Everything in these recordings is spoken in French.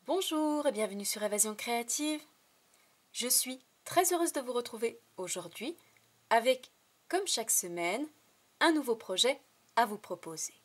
Bonjour et bienvenue sur Évasion Créative. Je suis très heureuse de vous retrouver aujourd'hui avec, comme chaque semaine, un nouveau projet à vous proposer.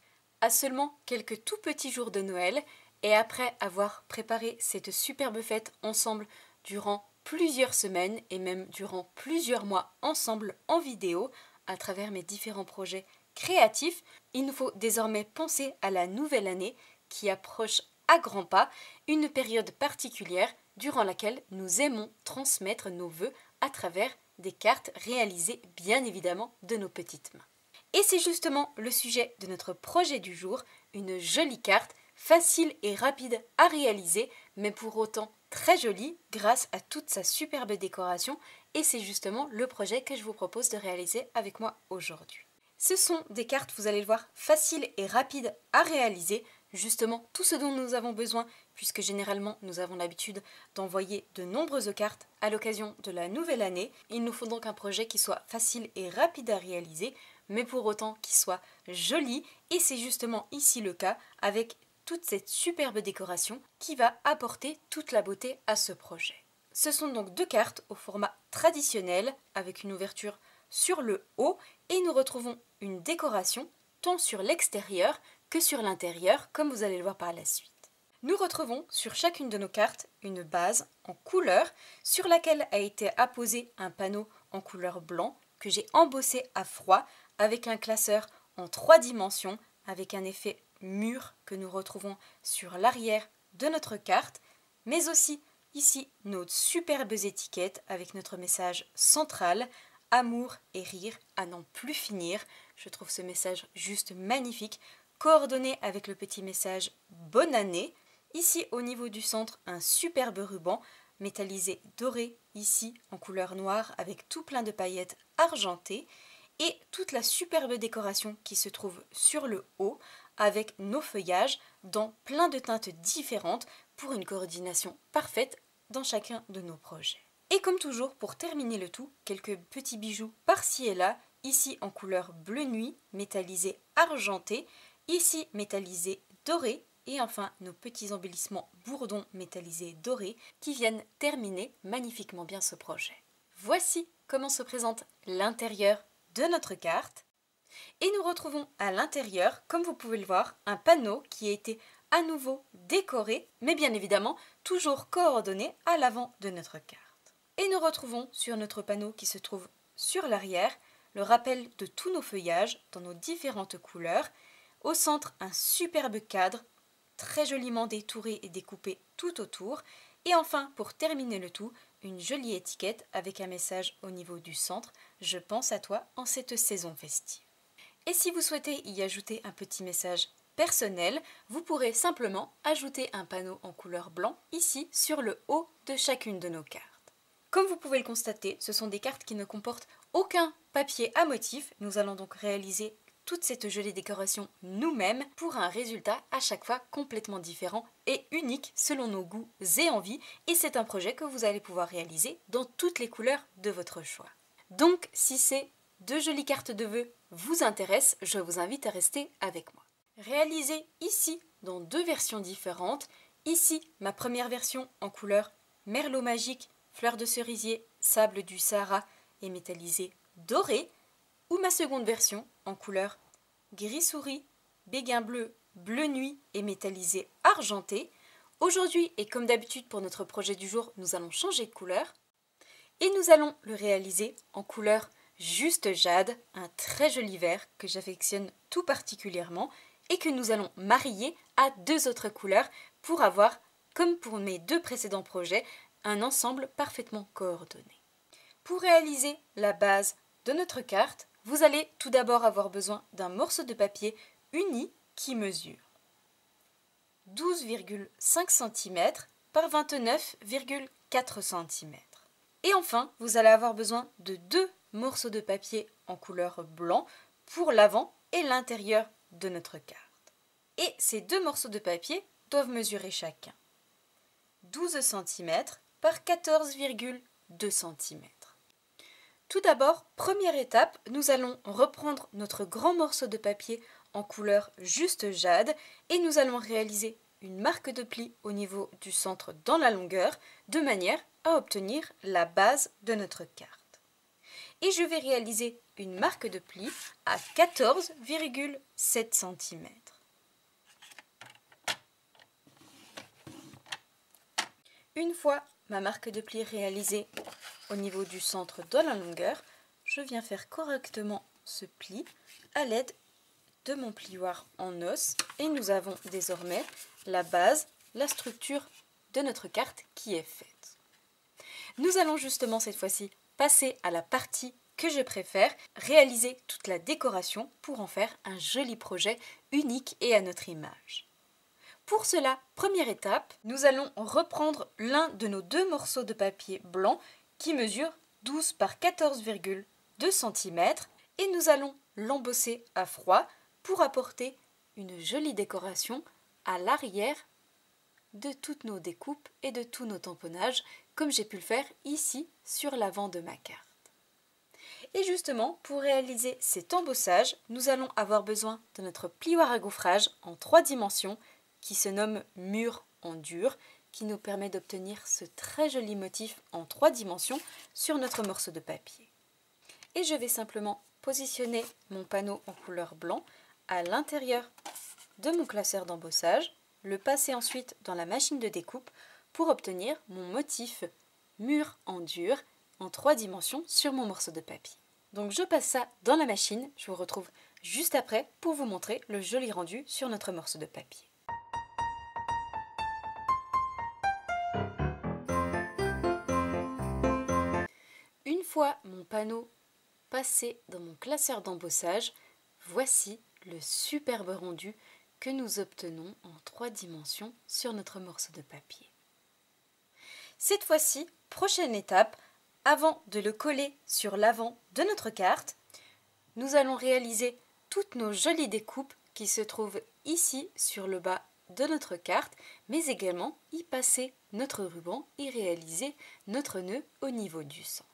À seulement quelques tout petits jours de Noël et après avoir préparé cette superbe fête ensemble durant plusieurs semaines et même durant plusieurs mois ensemble en vidéo à travers mes différents projets créatifs, il nous faut désormais penser à la nouvelle année qui approche à grands pas, une période particulière durant laquelle nous aimons transmettre nos vœux à travers des cartes réalisées bien évidemment de nos petites mains. Et c'est justement le sujet de notre projet du jour, une jolie carte, facile et rapide à réaliser, mais pour autant très jolie grâce à toute sa superbe décoration, et c'est justement le projet que je vous propose de réaliser avec moi aujourd'hui. Ce sont des cartes, vous allez le voir, faciles et rapides à réaliser, justement tout ce dont nous avons besoin, puisque généralement nous avons l'habitude d'envoyer de nombreuses cartes à l'occasion de la nouvelle année. Il nous faut donc un projet qui soit facile et rapide à réaliser, mais pour autant qui soit joli, et c'est justement ici le cas avec toute cette superbe décoration qui va apporter toute la beauté à ce projet. Ce sont donc deux cartes au format traditionnel avec une ouverture sur le haut et nous retrouvons une décoration tant sur l'extérieur que sur l'intérieur, comme vous allez le voir par la suite. Nous retrouvons sur chacune de nos cartes une base en couleur sur laquelle a été apposé un panneau en couleur blanc que j'ai embossé à froid avec un classeur en 3 dimensions avec un effet mur que nous retrouvons sur l'arrière de notre carte, mais aussi ici nos superbes étiquettes avec notre message central, amour et rire à n'en plus finir. Je trouve ce message juste magnifique, coordonné avec le petit message bonne année. Ici au niveau du centre, un superbe ruban métallisé doré, ici en couleur noire avec tout plein de paillettes argentées, et toute la superbe décoration qui se trouve sur le haut avec nos feuillages dans plein de teintes différentes pour une coordination parfaite dans chacun de nos projets. Et comme toujours, pour terminer le tout, quelques petits bijoux par-ci et là, ici en couleur bleu nuit, métallisé argenté, ici métallisé doré, et enfin nos petits embellissements bourdons métallisés dorés qui viennent terminer magnifiquement bien ce projet. Voici comment se présente l'intérieur de notre carte. Et nous retrouvons à l'intérieur, comme vous pouvez le voir, un panneau qui a été à nouveau décoré, mais bien évidemment toujours coordonné à l'avant de notre carte. Et nous retrouvons sur notre panneau qui se trouve sur l'arrière le rappel de tous nos feuillages dans nos différentes couleurs. Au centre, un superbe cadre très joliment détouré et découpé tout autour. Et enfin, pour terminer le tout, une jolie étiquette avec un message au niveau du centre « Je pense à toi en cette saison festive ». Et si vous souhaitez y ajouter un petit message personnel, vous pourrez simplement ajouter un panneau en couleur blanc ici sur le haut de chacune de nos cartes. Comme vous pouvez le constater, ce sont des cartes qui ne comportent aucun papier à motif. Nous allons donc réaliser toute cette jolie décoration nous-mêmes pour un résultat à chaque fois complètement différent et unique selon nos goûts et envies. Et c'est un projet que vous allez pouvoir réaliser dans toutes les couleurs de votre choix. Donc si ces deux jolies cartes de vœux vous intéressent, je vous invite à rester avec moi. Réalisées ici dans deux versions différentes. Ici, ma première version en couleur merlot magique, fleur de cerisier, sable du Sahara et métallisé doré, ou ma seconde version en couleur gris souris, béguin bleu, bleu nuit et métallisé argenté. Aujourd'hui, et comme d'habitude pour notre projet du jour, nous allons changer de couleur et nous allons le réaliser en couleur juste jade, un très joli vert que j'affectionne tout particulièrement et que nous allons marier à deux autres couleurs pour avoir, comme pour mes deux précédents projets, un ensemble parfaitement coordonné. Pour réaliser la base de notre carte, vous allez tout d'abord avoir besoin d'un morceau de papier uni qui mesure 12,5 cm par 29,4 cm. Et enfin, vous allez avoir besoin de deux morceaux de papier en couleur blanc pour l'avant et l'intérieur de notre carte. Et ces deux morceaux de papier doivent mesurer chacun 12 cm par 14,2 cm. Tout d'abord, première étape, nous allons reprendre notre grand morceau de papier en couleur juste jade et nous allons réaliser une marque de pli au niveau du centre dans la longueur de manière à obtenir la base de notre carte. Et je vais réaliser une marque de pli à 14,7 cm. Une fois ma marque de pli réalisée au niveau du centre de la longueur, je viens faire correctement ce pli à l'aide de mon plioir en os et nous avons désormais la base, la structure de notre carte qui est faite. Nous allons justement cette fois-ci passer à la partie que je préfère, réaliser toute la décoration pour en faire un joli projet unique et à notre image. Pour cela, première étape, nous allons reprendre l'un de nos deux morceaux de papier blanc qui mesure 12 par 14,2 cm et nous allons l'embosser à froid pour apporter une jolie décoration à l'arrière de toutes nos découpes et de tous nos tamponnages, comme j'ai pu le faire ici sur l'avant de ma carte. Et justement, pour réaliser cet embossage, nous allons avoir besoin de notre plioir à gaufrage en 3 dimensions qui se nomme mur en dur, qui nous permet d'obtenir ce très joli motif en 3 dimensions sur notre morceau de papier. Et je vais simplement positionner mon panneau en couleur blanc à l'intérieur de mon classeur d'embossage, le passer ensuite dans la machine de découpe pour obtenir mon motif mur en dur en 3 dimensions sur mon morceau de papier. Donc je passe ça dans la machine, je vous retrouve juste après pour vous montrer le joli rendu sur notre morceau de papier. Une fois mon panneau passé dans mon classeur d'embossage, voici le superbe rendu que nous obtenons en 3 dimensions sur notre morceau de papier. Cette fois-ci, prochaine étape, avant de le coller sur l'avant de notre carte, nous allons réaliser toutes nos jolies découpes qui se trouvent ici sur le bas de notre carte, mais également y passer notre ruban et réaliser notre nœud au niveau du centre.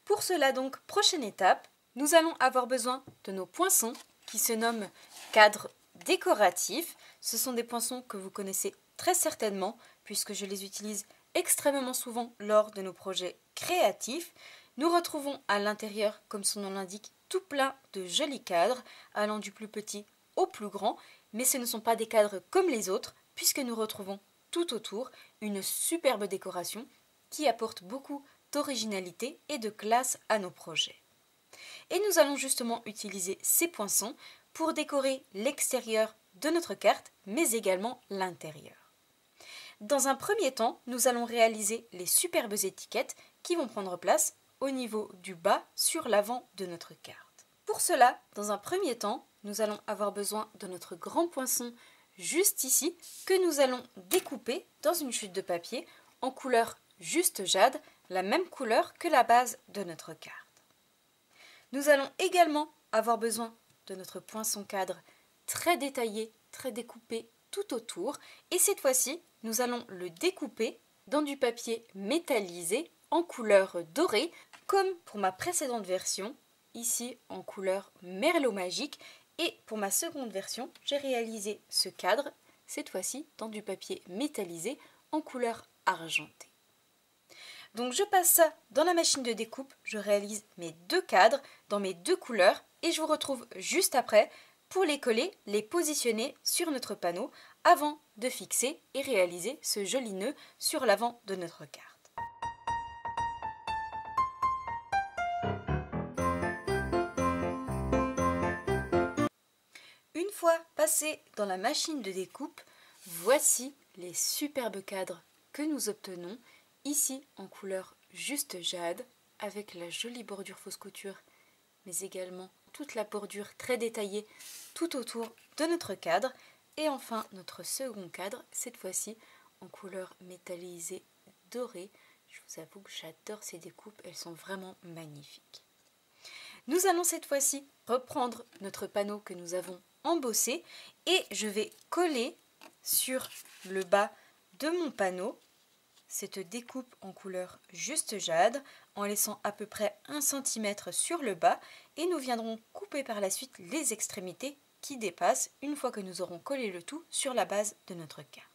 Pour cela donc, prochaine étape, nous allons avoir besoin de nos poinçons qui se nomment cadres décoratifs. Ce sont des poinçons que vous connaissez très certainement puisque je les utilise extrêmement souvent lors de nos projets créatifs. Nous retrouvons à l'intérieur, comme son nom l'indique, tout plein de jolis cadres allant du plus petit au plus grand, mais ce ne sont pas des cadres comme les autres puisque nous retrouvons tout autour une superbe décoration qui apporte beaucoup d'originalité et de classe à nos projets. Et nous allons justement utiliser ces poinçons pour décorer l'extérieur de notre carte, mais également l'intérieur. Dans un premier temps, nous allons réaliser les superbes étiquettes qui vont prendre place au niveau du bas sur l'avant de notre carte. Pour cela, dans un premier temps, nous allons avoir besoin de notre grand poinçon juste ici que nous allons découper dans une chute de papier en couleur juste jade, la même couleur que la base de notre carte. Nous allons également avoir besoin de notre poinçon cadre très détaillé, très découpé tout autour et cette fois-ci, nous allons le découper dans du papier métallisé en couleur dorée comme pour ma précédente version, ici en couleur merlot magique et pour ma seconde version, j'ai réalisé ce cadre, cette fois-ci dans du papier métallisé en couleur argentée. Donc je passe ça dans la machine de découpe, je réalise mes deux cadres dans mes deux couleurs et je vous retrouve juste après pour les coller, les positionner sur notre panneau avant de fixer et réaliser ce joli nœud sur l'avant de notre carte. Une fois passé dans la machine de découpe, voici les superbes cadres que nous obtenons ici en couleur juste jade avec la jolie bordure fausse couture mais également toute la bordure très détaillée tout autour de notre cadre et enfin notre second cadre cette fois-ci en couleur métallisée dorée. Je vous avoue que j'adore ces découpes, elles sont vraiment magnifiques. Nous allons cette fois-ci reprendre notre panneau que nous avons embossé et je vais coller sur le bas de mon panneau cette découpe en couleur juste jade en laissant à peu près 1 cm sur le bas et nous viendrons couper par la suite les extrémités qui dépassent une fois que nous aurons collé le tout sur la base de notre carte.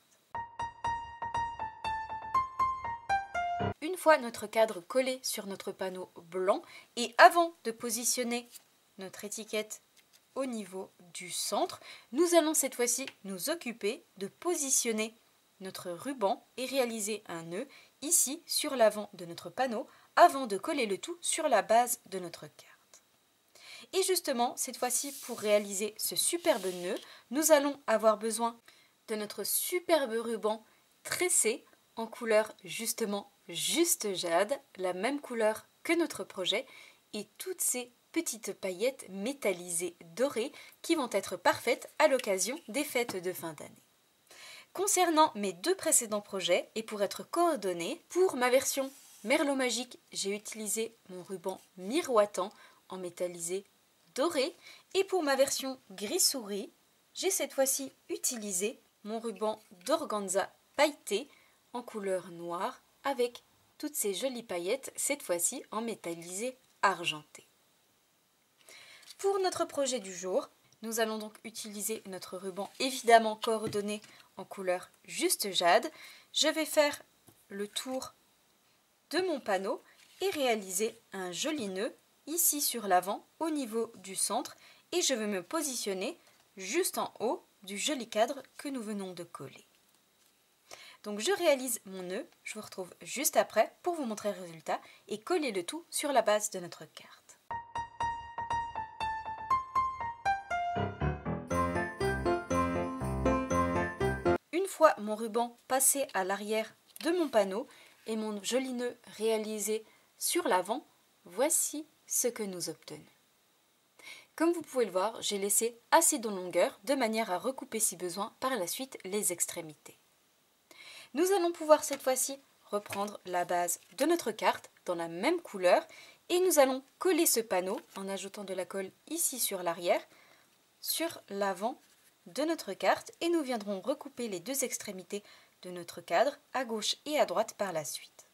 Une fois notre cadre collé sur notre panneau blanc et avant de positionner notre étiquette au niveau du centre, nous allons cette fois-ci nous occuper de positionner notre ruban et réaliser un nœud ici sur l'avant de notre panneau avant de coller le tout sur la base de notre carte. Et justement, cette fois-ci, pour réaliser ce superbe nœud, nous allons avoir besoin de notre superbe ruban tressé en couleur justement juste jade, la même couleur que notre projet, et toutes ces petites paillettes métallisées dorées qui vont être parfaites à l'occasion des fêtes de fin d'année. Concernant mes 2 précédents projets, et pour être coordonnée, pour ma version Merlot Magique, j'ai utilisé mon ruban miroitant en métallisé doré, et pour ma version Gris Souris, j'ai cette fois-ci utilisé mon ruban d'organza pailleté en couleur noire avec toutes ces jolies paillettes, cette fois-ci en métallisé argenté. Pour notre projet du jour, nous allons donc utiliser notre ruban évidemment coordonné en couleur juste jade. Je vais faire le tour de mon panneau et réaliser un joli nœud ici sur l'avant au niveau du centre et je vais me positionner juste en haut du joli cadre que nous venons de coller. Donc je réalise mon nœud, je vous retrouve juste après pour vous montrer le résultat et coller le tout sur la base de notre carte. Une fois mon ruban passé à l'arrière de mon panneau et mon joli nœud réalisé sur l'avant, voici ce que nous obtenons. Comme vous pouvez le voir, j'ai laissé assez de longueur de manière à recouper si besoin par la suite les extrémités. Nous allons pouvoir cette fois-ci reprendre la base de notre carte dans la même couleur et nous allons coller ce panneau en ajoutant de la colle ici sur l'arrière, sur l'avant de notre carte et nous viendrons recouper les 2 extrémités de notre cadre à gauche et à droite par la suite.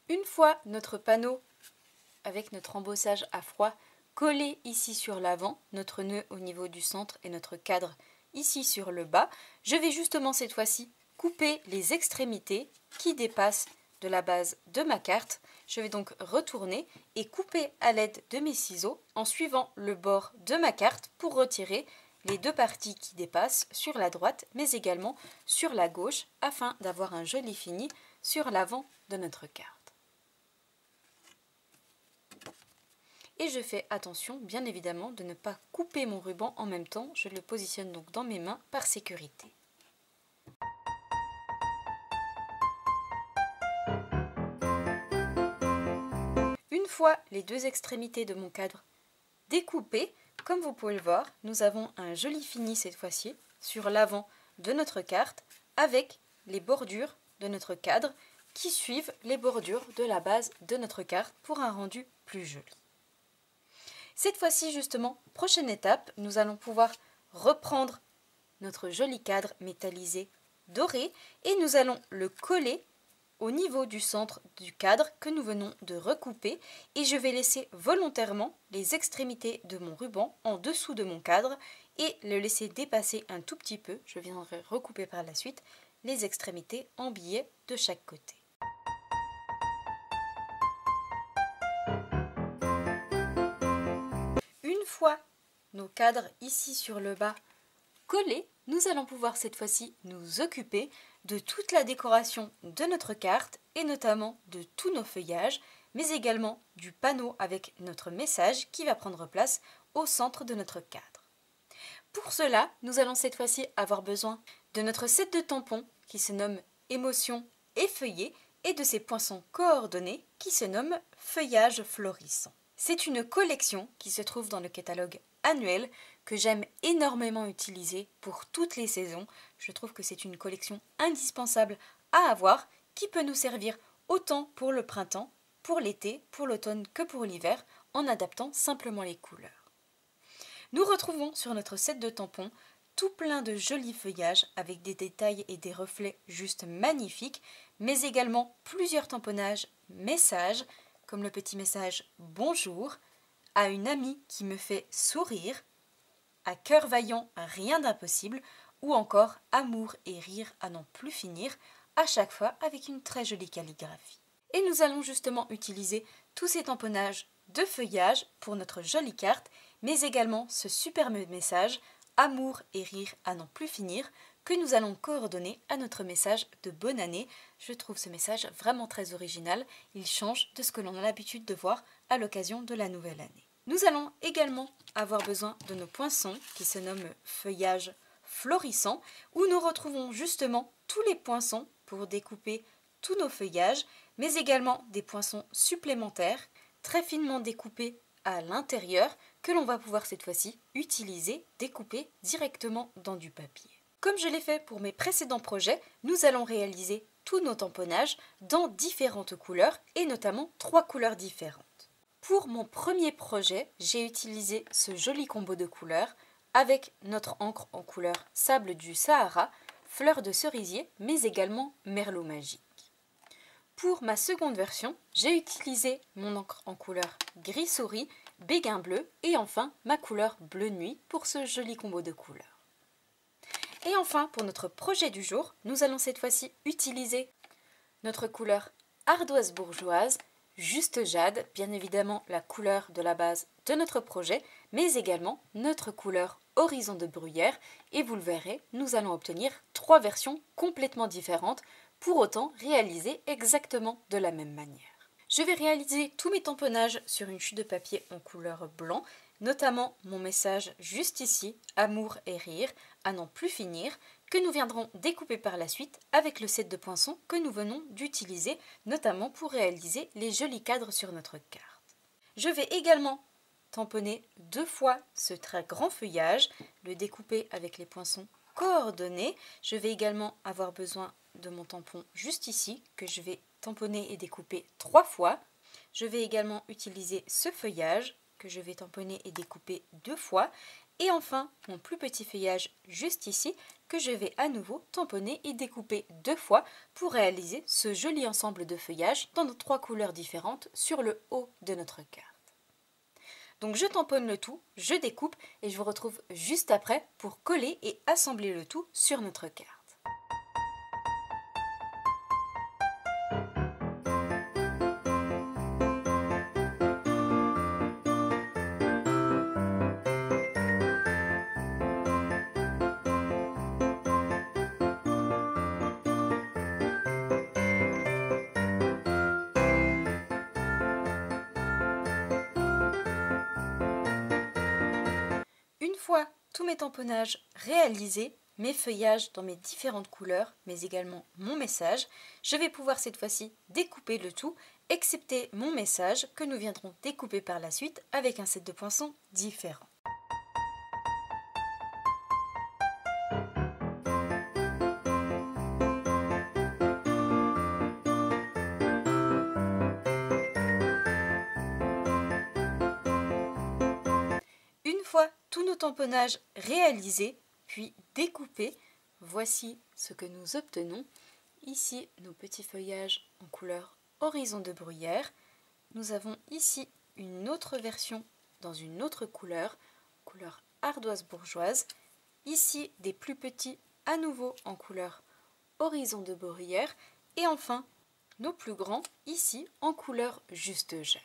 Une fois notre panneau avec notre embossage à froid collé ici sur l'avant, notre nœud au niveau du centre et notre cadre ici sur le bas, je vais justement cette fois-ci couper les extrémités qui dépassent de la base de ma carte. Je vais donc retourner et couper à l'aide de mes ciseaux en suivant le bord de ma carte pour retirer les 2 parties qui dépassent sur la droite mais également sur la gauche afin d'avoir un joli fini sur l'avant de notre carte. Et je fais attention bien évidemment de ne pas couper mon ruban en même temps, je le positionne donc dans mes mains par sécurité. Une fois les 2 extrémités de mon cadre découpées, comme vous pouvez le voir, nous avons un joli fini cette fois-ci sur l'avant de notre carte avec les bordures de notre cadre qui suivent les bordures de la base de notre carte pour un rendu plus joli. Cette fois-ci justement, prochaine étape, nous allons pouvoir reprendre notre joli cadre métallisé doré et nous allons le coller au niveau du centre du cadre que nous venons de recouper et je vais laisser volontairement les extrémités de mon ruban en dessous de mon cadre et le laisser dépasser un tout petit peu. Je viendrai recouper par la suite les extrémités en billets de chaque côté. Une fois nos cadres ici sur le bas collés, nous allons pouvoir cette fois-ci nous occuper de toute la décoration de notre carte et notamment de tous nos feuillages, mais également du panneau avec notre message qui va prendre place au centre de notre cadre. Pour cela, nous allons cette fois-ci avoir besoin de notre set de tampons qui se nomme Émotion et Feuillet et de ces poinçons coordonnés qui se nomment Feuillage florissant. C'est une collection qui se trouve dans le catalogue annuel que j'aime énormément utiliser pour toutes les saisons. Je trouve que c'est une collection indispensable à avoir qui peut nous servir autant pour le printemps, pour l'été, pour l'automne que pour l'hiver en adaptant simplement les couleurs. Nous retrouvons sur notre set de tampons tout plein de jolis feuillages avec des détails et des reflets juste magnifiques, mais également plusieurs tamponnages, messages, comme le petit message « Bonjour », à une amie qui me fait sourire, à cœur vaillant, rien d'impossible, ou encore amour et rire à n'en plus finir, à chaque fois avec une très jolie calligraphie. Et nous allons justement utiliser tous ces tamponnages de feuillage pour notre jolie carte, mais également ce superbe message amour et rire à n'en plus finir que nous allons coordonner à notre message de bonne année. Je trouve ce message vraiment très original, il change de ce que l'on a l'habitude de voir à l'occasion de la nouvelle année. Nous allons également avoir besoin de nos poinçons qui se nomment feuillage florissant, où nous retrouvons justement tous les poinçons pour découper tous nos feuillages, mais également des poinçons supplémentaires très finement découpés à l'intérieur que l'on va pouvoir cette fois-ci utiliser, découper directement dans du papier. Comme je l'ai fait pour mes précédents projets, nous allons réaliser tous nos tamponnages dans différentes couleurs et notamment 3 couleurs différentes. Pour mon premier projet, j'ai utilisé ce joli combo de couleurs avec notre encre en couleur sable du Sahara, fleur de cerisier, mais également merlot magique. Pour ma seconde version, j'ai utilisé mon encre en couleur gris souris, béguin bleu et enfin ma couleur bleu nuit pour ce joli combo de couleurs. Et enfin, pour notre projet du jour, nous allons cette fois-ci utiliser notre couleur ardoise bourgeoise, juste jade, bien évidemment la couleur de la base de notre projet, mais également notre couleur horizon de bruyère, et vous le verrez, nous allons obtenir 3 versions complètement différentes, pour autant réalisées exactement de la même manière. Je vais réaliser tous mes tamponnages sur une chute de papier en couleur blanc, notamment mon message juste ici, amour et rire, à n'en plus finir, que nous viendrons découper par la suite avec le set de poinçons que nous venons d'utiliser, notamment pour réaliser les jolis cadres sur notre carte. Je vais également tamponner 2 fois ce très grand feuillage, le découper avec les poinçons coordonnés. Je vais également avoir besoin de mon tampon juste ici, que je vais tamponner et découper 3 fois. Je vais également utiliser ce feuillage, que je vais tamponner et découper 2 fois. Et enfin, mon plus petit feuillage juste ici, que je vais à nouveau tamponner et découper 2 fois pour réaliser ce joli ensemble de feuillages dans nos 3 couleurs différentes sur le haut de notre carte. Donc je tamponne le tout, je découpe et je vous retrouve juste après pour coller et assembler le tout sur notre carte. Une fois tous mes tamponnages réalisés, mes feuillages dans mes différentes couleurs, mais également mon message, je vais pouvoir cette fois-ci découper le tout, excepté mon message que nous viendrons découper par la suite avec un set de poinçons différent. Une fois tous nos tamponnages réalisés, puis découpés, voici ce que nous obtenons. Ici, nos petits feuillages en couleur horizon de bruyère. Nous avons ici une autre version dans une autre couleur, couleur ardoise bourgeoise. Ici, des plus petits à nouveau en couleur horizon de bruyère. Et enfin, nos plus grands ici en couleur juste jade.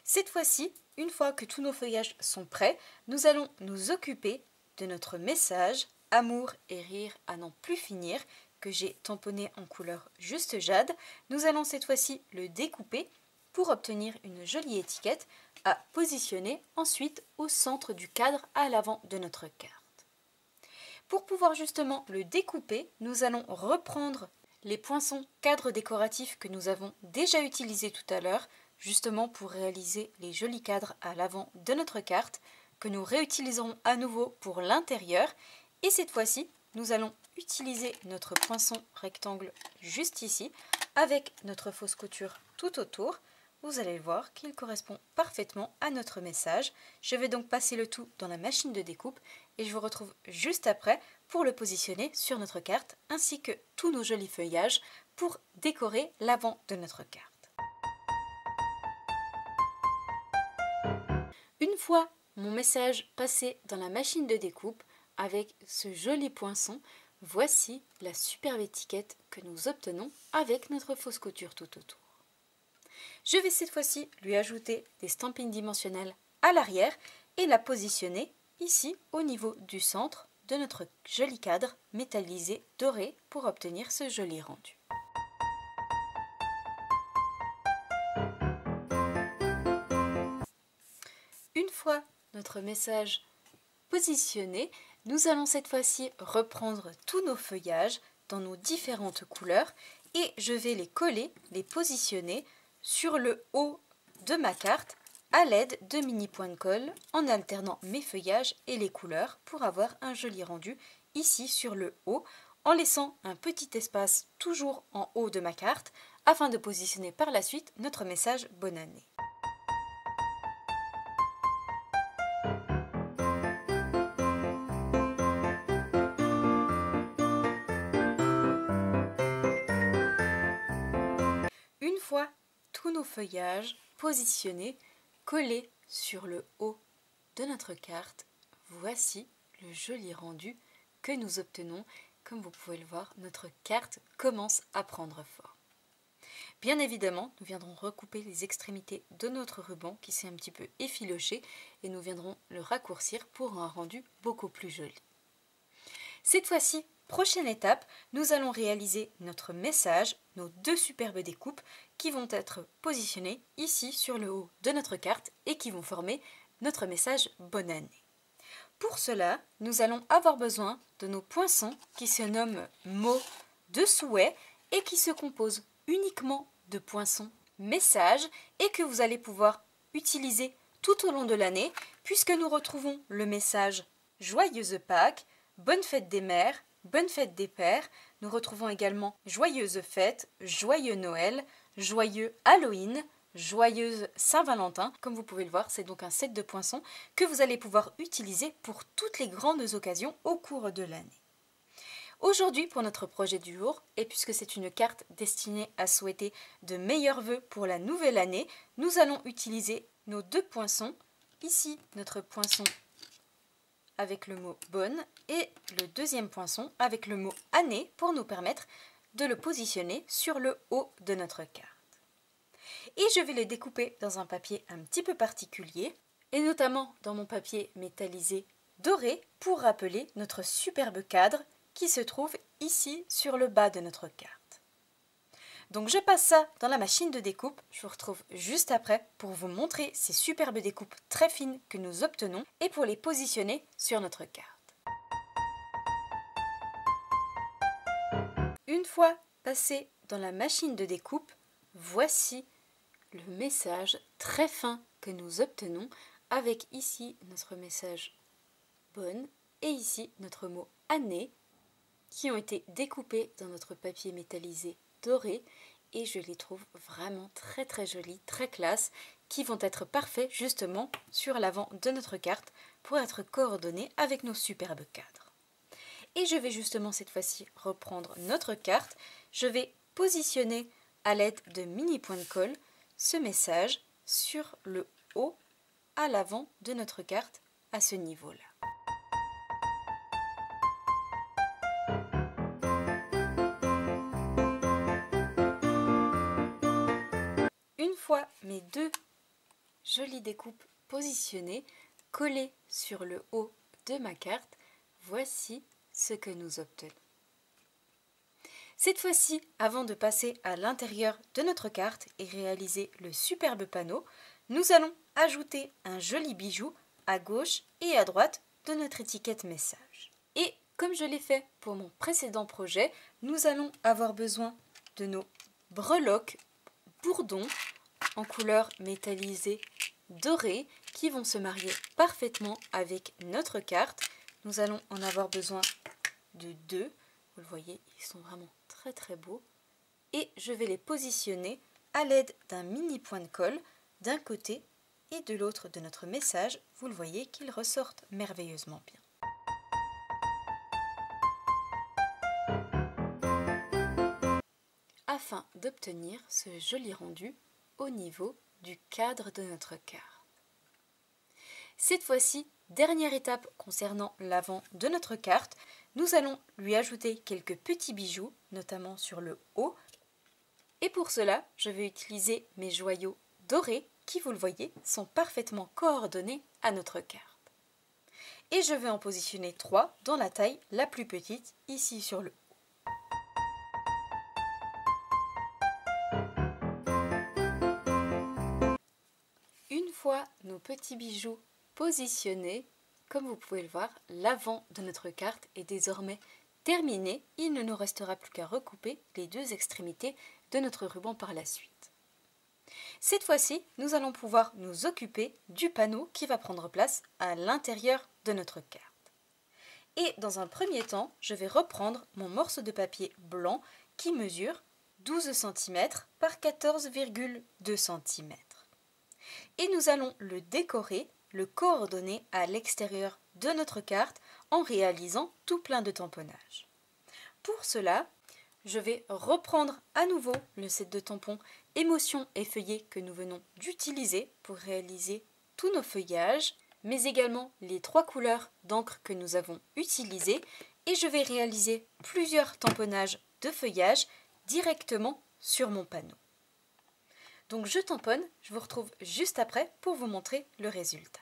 Cette fois-ci, une fois que tous nos feuillages sont prêts, nous allons nous occuper de notre message « Amour et rire à n'en plus finir » que j'ai tamponné en couleur juste jade. Nous allons cette fois-ci le découper pour obtenir une jolie étiquette à positionner ensuite au centre du cadre à l'avant de notre carte. Pour pouvoir justement le découper, nous allons reprendre les poinçons cadres décoratifs que nous avons déjà utilisés tout à l'heure, justement pour réaliser les jolis cadres à l'avant de notre carte, que nous réutiliserons à nouveau pour l'intérieur. Et cette fois-ci, nous allons utiliser notre poinçon rectangle juste ici, avec notre fausse couture tout autour. Vous allez voir qu'il correspond parfaitement à notre message. Je vais donc passer le tout dans la machine de découpe et je vous retrouve juste après pour le positionner sur notre carte ainsi que tous nos jolis feuillages pour décorer l'avant de notre carte. Une fois mon message passé dans la machine de découpe avec ce joli poinçon, voici la superbe étiquette que nous obtenons avec notre fausse couture tout autour. Je vais cette fois-ci lui ajouter des stampings dimensionnels à l'arrière et la positionner ici au niveau du centre de notre joli cadre métallisé doré pour obtenir ce joli rendu. Une fois notre message positionné, nous allons cette fois-ci reprendre tous nos feuillages dans nos différentes couleurs et je vais les coller, les positionner sur le haut de ma carte à l'aide de mini points de colle en alternant mes feuillages et les couleurs pour avoir un joli rendu ici sur le haut en laissant un petit espace toujours en haut de ma carte afin de positionner par la suite notre message bonne année. Une fois tous nos feuillages positionnés, collés sur le haut de notre carte, voici le joli rendu que nous obtenons. Comme vous pouvez le voir, notre carte commence à prendre forme. Bien évidemment, nous viendrons recouper les extrémités de notre ruban qui s'est un petit peu effiloché et nous viendrons le raccourcir pour un rendu beaucoup plus joli. Cette fois-ci, prochaine étape, nous allons réaliser notre message, nos deux superbes découpes qui vont être positionnées ici sur le haut de notre carte et qui vont former notre message bonne année. Pour cela, nous allons avoir besoin de nos poinçons qui se nomment mots de souhait et qui se composent uniquement de poinçons message et que vous allez pouvoir utiliser tout au long de l'année puisque nous retrouvons le message Joyeuse Pâques, Bonne fête des mères, Bonne fête des pères. Nous retrouvons également Joyeuse fête, Joyeux Noël, Joyeux Halloween, Joyeuse Saint-Valentin. Comme vous pouvez le voir, c'est donc un set de poinçons que vous allez pouvoir utiliser pour toutes les grandes occasions au cours de l'année. Aujourd'hui, pour notre projet du jour, et puisque c'est une carte destinée à souhaiter de meilleurs vœux pour la nouvelle année, nous allons utiliser nos deux poinçons. Ici, notre poinçon avec le mot bonne et le deuxième poinçon avec le mot année pour nous permettre de le positionner sur le haut de notre carte. Et je vais les découper dans un papier un petit peu particulier et notamment dans mon papier métallisé doré pour rappeler notre superbe cadre qui se trouve ici sur le bas de notre carte. Donc je passe ça dans la machine de découpe, je vous retrouve juste après pour vous montrer ces superbes découpes très fines que nous obtenons et pour les positionner sur notre carte. Une fois passé dans la machine de découpe, voici le message très fin que nous obtenons avec ici notre message bonne et ici notre mot année qui ont été découpés dans notre papier métallisé doré et je les trouve vraiment très jolis, très classe, qui vont être parfaits justement sur l'avant de notre carte pour être coordonnés avec nos superbes cadres. Et je vais justement cette fois-ci reprendre notre carte, je vais positionner à l'aide de mini points de colle ce message sur le haut à l'avant de notre carte à ce niveau-là. Une fois mes deux jolies découpes positionnées, collées sur le haut de ma carte, voici ce que nous obtenons. Cette fois-ci, avant de passer à l'intérieur de notre carte et réaliser le superbe panneau, nous allons ajouter un joli bijou à gauche et à droite de notre étiquette message. Et comme je l'ai fait pour mon précédent projet, nous allons avoir besoin de nos breloques bourdons en couleur métallisée dorée qui vont se marier parfaitement avec notre carte. Nous allons en avoir besoin de deux. Vous le voyez, ils sont vraiment très beaux. Et je vais les positionner à l'aide d'un mini point de colle d'un côté et de l'autre de notre message. Vous le voyez qu'ils ressortent merveilleusement bien. afin d'obtenir ce joli rendu au niveau du cadre de notre carte. Cette fois-ci, dernière étape concernant l'avant de notre carte, nous allons lui ajouter quelques petits bijoux, notamment sur le haut. Et pour cela, je vais utiliser mes joyaux dorés qui, vous le voyez, sont parfaitement coordonnés à notre carte. Et je vais en positionner 3 dans la taille la plus petite, ici sur le haut. Une fois nos petits bijoux positionnés, comme vous pouvez le voir, l'avant de notre carte est désormais terminé. Il ne nous restera plus qu'à recouper les deux extrémités de notre ruban par la suite. Cette fois-ci, nous allons pouvoir nous occuper du panneau qui va prendre place à l'intérieur de notre carte. Et dans un premier temps, je vais reprendre mon morceau de papier blanc qui mesure 12 cm par 14,2 cm. Et nous allons le décorer, le coordonner à l'extérieur de notre carte en réalisant tout plein de tamponnages. Pour cela, je vais reprendre à nouveau le set de tampons Émotion et Feuillet que nous venons d'utiliser pour réaliser tous nos feuillages, mais également les 3 couleurs d'encre que nous avons utilisées, et je vais réaliser plusieurs tamponnages de feuillage directement sur mon panneau. Donc je tamponne, je vous retrouve juste après pour vous montrer le résultat.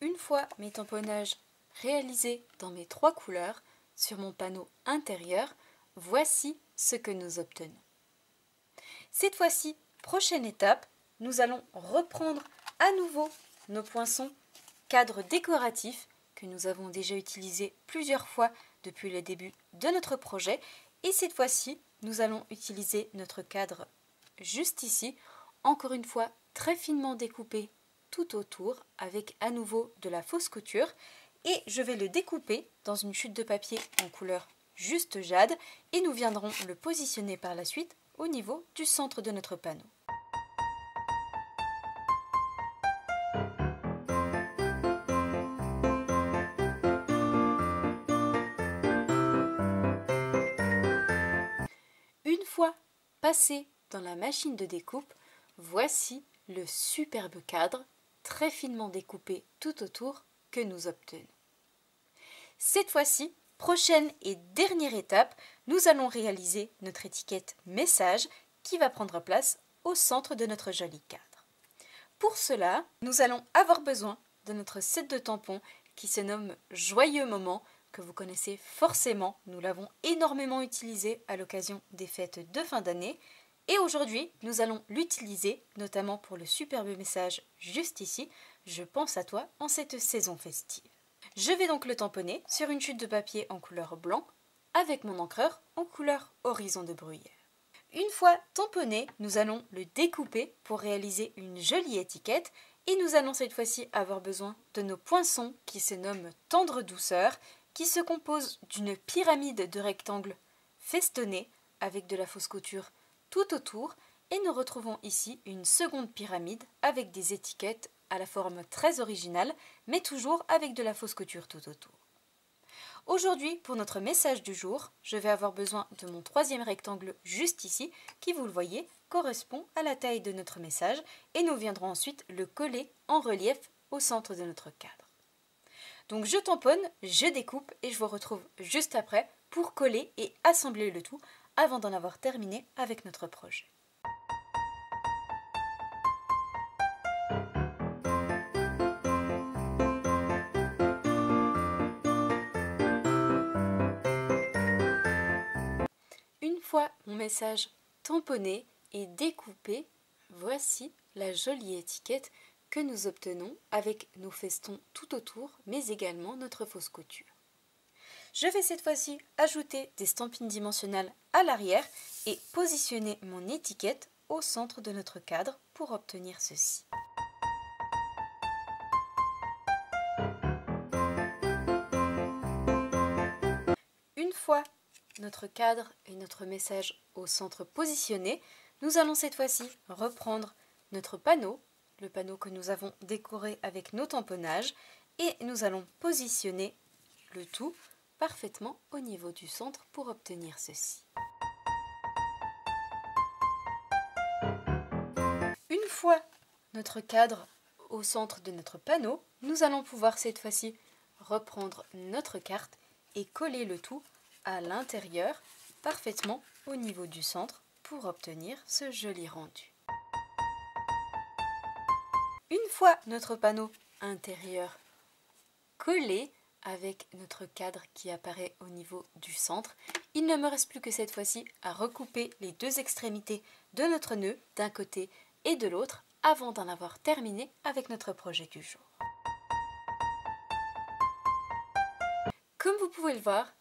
Une fois mes tamponnages réalisés dans mes 3 couleurs sur mon panneau intérieur, voici ce que nous obtenons. Cette fois-ci, prochaine étape, nous allons reprendre à nouveau nos poinçons cadres décoratifs que nous avons déjà utilisés plusieurs fois depuis le début de notre projet, et cette fois-ci, nous allons utiliser notre cadre juste ici, encore une fois très finement découpé tout autour avec à nouveau de la fausse couture, et je vais le découper dans une chute de papier en couleur juste jade et nous viendrons le positionner par la suite au niveau du centre de notre panneau. Une fois passé dans la machine de découpe, voici le superbe cadre très finement découpé tout autour que nous obtenons. Cette fois-ci, prochaine et dernière étape, nous allons réaliser notre étiquette message qui va prendre place au centre de notre joli cadre. Pour cela, nous allons avoir besoin de notre set de tampons qui se nomme Joyeux Moment, que vous connaissez forcément. Nous l'avons énormément utilisé à l'occasion des fêtes de fin d'année. Et aujourd'hui, nous allons l'utiliser notamment pour le superbe message juste ici, je pense à toi en cette saison festive. Je vais donc le tamponner sur une chute de papier en couleur blanc avec mon encreur en couleur horizon de bruyère. Une fois tamponné, nous allons le découper pour réaliser une jolie étiquette et nous allons cette fois-ci avoir besoin de nos poinçons qui se nomment Tendre Douceur, qui se composent d'une pyramide de rectangles festonnés avec de la fausse couture tout autour, et nous retrouvons ici une seconde pyramide avec des étiquettes à la forme très originale, mais toujours avec de la fausse couture tout autour. Aujourd'hui, pour notre message du jour, je vais avoir besoin de mon 3e rectangle juste ici, qui, vous le voyez, correspond à la taille de notre message, et nous viendrons ensuite le coller en relief au centre de notre cadre. Donc je tamponne, je découpe, et je vous retrouve juste après pour coller et assembler le tout, avant d'en avoir terminé avec notre projet. Une fois mon message tamponné et découpé, voici la jolie étiquette que nous obtenons avec nos festons tout autour, mais également notre fausse couture. Je vais cette fois-ci ajouter des stampines dimensionnelles à l'arrière et positionner mon étiquette au centre de notre cadre pour obtenir ceci. Une fois notre cadre et notre message au centre positionnés, nous allons cette fois-ci reprendre notre panneau, le panneau que nous avons décoré avec nos tamponnages, et nous allons positionner le tout parfaitement au niveau du centre pour obtenir ceci. Une fois notre cadre au centre de notre panneau, nous allons pouvoir cette fois-ci reprendre notre carte et coller le tout à l'intérieur parfaitement au niveau du centre pour obtenir ce joli rendu. Une fois notre panneau intérieur collé avec notre cadre qui apparaît au niveau du centre, il ne me reste plus que cette fois-ci à recouper les deux extrémités de notre nœud d'un côté et de l'autre avant d'en avoir terminé avec notre projet du jour. Comme vous pouvez le voir,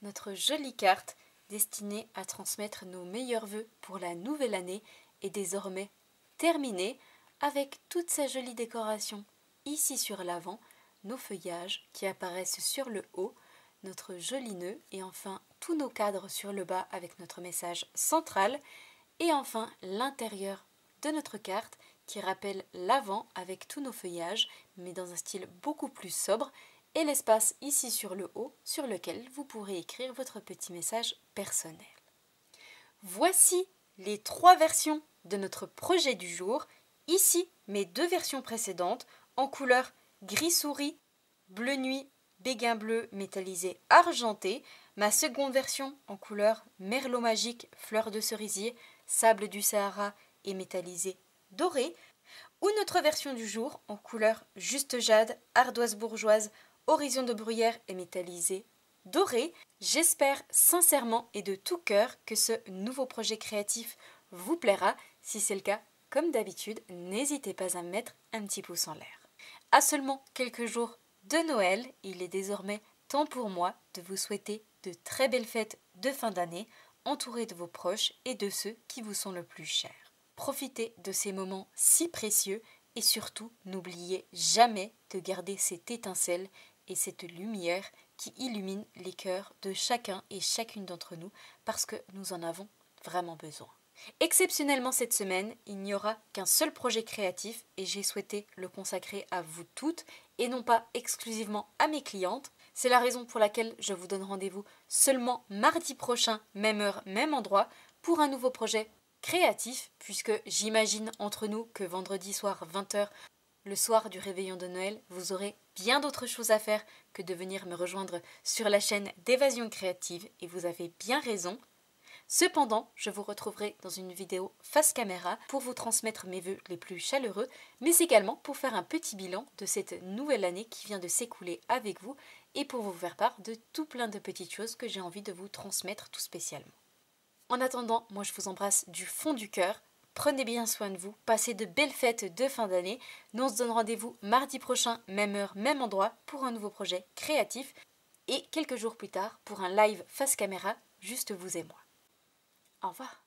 notre jolie carte destinée à transmettre nos meilleurs vœux pour la nouvelle année est désormais terminée avec toute sa jolie décoration ici sur l'avant, nos feuillages qui apparaissent sur le haut, notre joli nœud et enfin tous nos cadres sur le bas avec notre message central et enfin l'intérieur de notre carte qui rappelle l'avant avec tous nos feuillages mais dans un style beaucoup plus sobre et l'espace ici sur le haut sur lequel vous pourrez écrire votre petit message personnel. Voici les 3 versions de notre projet du jour. Ici, mes 2 versions précédentes en couleur gris souris, bleu nuit, béguin bleu métallisé argenté. Ma seconde version en couleur merlot magique, fleur de cerisier, sable du Sahara et métallisé doré. Ou notre version du jour en couleur juste jade, ardoise bourgeoise, horizon de bruyère et métallisé doré. J'espère sincèrement et de tout cœur que ce nouveau projet créatif vous plaira. Si c'est le cas, comme d'habitude, n'hésitez pas à me mettre un petit pouce en l'air. À seulement quelques jours de Noël, il est désormais temps pour moi de vous souhaiter de très belles fêtes de fin d'année, entourés de vos proches et de ceux qui vous sont le plus chers. Profitez de ces moments si précieux et surtout n'oubliez jamais de garder cette étincelle et cette lumière qui illumine les cœurs de chacun et chacune d'entre nous parce que nous en avons vraiment besoin. Exceptionnellement cette semaine, il n'y aura qu'un seul projet créatif et j'ai souhaité le consacrer à vous toutes et non pas exclusivement à mes clientes. C'est la raison pour laquelle je vous donne rendez-vous seulement mardi prochain, même heure, même endroit, pour un nouveau projet créatif, puisque j'imagine entre nous que vendredi soir 20h, le soir du réveillon de Noël, vous aurez bien d'autres choses à faire que de venir me rejoindre sur la chaîne d'Évasion Créative et vous avez bien raison. Cependant, je vous retrouverai dans une vidéo face caméra pour vous transmettre mes vœux les plus chaleureux, mais également pour faire un petit bilan de cette nouvelle année qui vient de s'écouler avec vous et pour vous faire part de tout plein de petites choses que j'ai envie de vous transmettre tout spécialement. En attendant, moi je vous embrasse du fond du cœur, prenez bien soin de vous, passez de belles fêtes de fin d'année, nous on se donne rendez-vous mardi prochain, même heure, même endroit, pour un nouveau projet créatif et quelques jours plus tard pour un live face caméra, juste vous et moi. Au revoir.